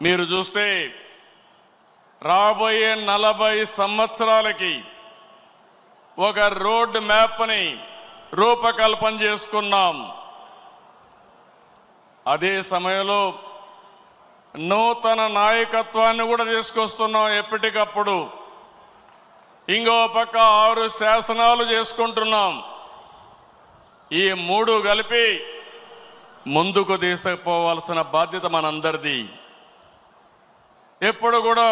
మీరు చూస్తే రాబోయే 40 సంవత్సరాలకి ఒక రోడ్ మ్యాప్ని రూపకల్పన చేసుకున్నాం. అదే సమయంలో నూతన నాయకత్వాన్ని కూడా తీసుకొస్తున్నాం ఎప్పటికప్పుడు. ఇంకో పక్క 6 శాసనాలు చేసుకుంటున్నాం. ఈ 3 కలిపి ముందుకు తీసుకుపోవాల్సిన బాధ్యత మనందరిది. ఎప్పుడు కూడా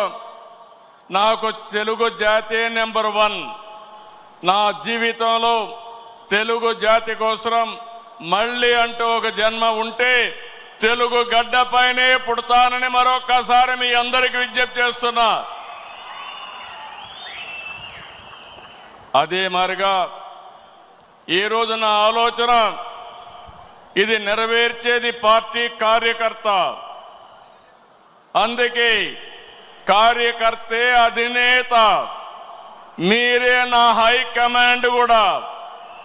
నాకు తెలుగు జాతి నెంబర్ 1. నా జీవితంలో తెలుగు జాతి కోసం మళ్ళీ అంటూ ఒక జన్మ ఉంటే తెలుగు గడ్డపైనే పుడతానని మరొక్కసారి మీ అందరికీ విజ్ఞప్తి చేస్తున్నా. అదే మారిగా ఈరోజు నా ఆలోచన, ఇది నెరవేర్చేది పార్టీ కార్యకర్త. అందుకే కార్యకర్తే అధినేత. మీరే నా హైకమాండ్ కూడా,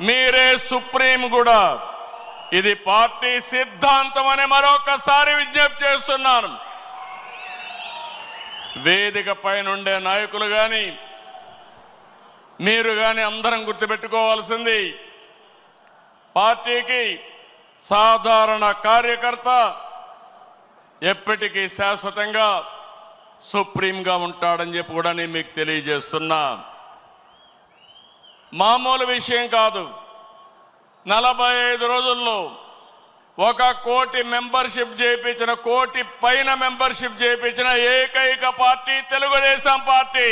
మీరే సుప్రీం కూడా. ఇది పార్టీ సిద్ధాంతం అని మరొకసారి విజ్ఞప్తి చేస్తున్నాను. వేదిక పైనుండే నాయకులు కానీ మీరు కానీ అందరం గుర్తుపెట్టుకోవాల్సింది, పార్టీకి సాధారణ కార్యకర్త ఎప్పటికీ శాశ్వతంగా సుప్రీంగా ఉంటాడని చెప్పి కూడా నేను మీకు తెలియజేస్తున్నా. మామూలు విషయం కాదు. 45 రోజుల్లో 1 కోటి మెంబర్షిప్ చేయించిన, 1 కోటి పైన మెంబర్షిప్ చేయించిన ఏకైక పార్టీ తెలుగుదేశం పార్టీ.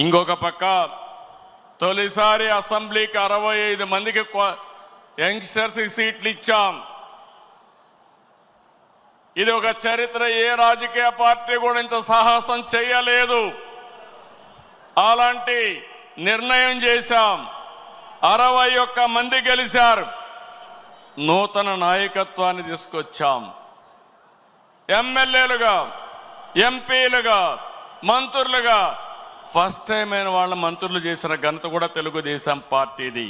ఇంకొక పక్క తొలిసారి అసెంబ్లీకి 65 మందికి యంగ్స్టర్స్ సీట్లు ఇచ్చాం. ఇది ఒక చరిత్ర. ఏ రాజకీయ పార్టీ కూడా ఇంత సాహసం చేయలేదు. అలాంటి నిర్ణయం చేశాం. 61 మంది గెలిచారు. నూతన నాయకత్వాన్ని తీసుకొచ్చాం. ఎమ్మెల్యేలుగా, ఎంపీలుగా, మంత్రులుగా ఫస్ట్ టైం అయిన వాళ్ళ మంత్రులు చేసిన ఘనత కూడా తెలుగుదేశం పార్టీది.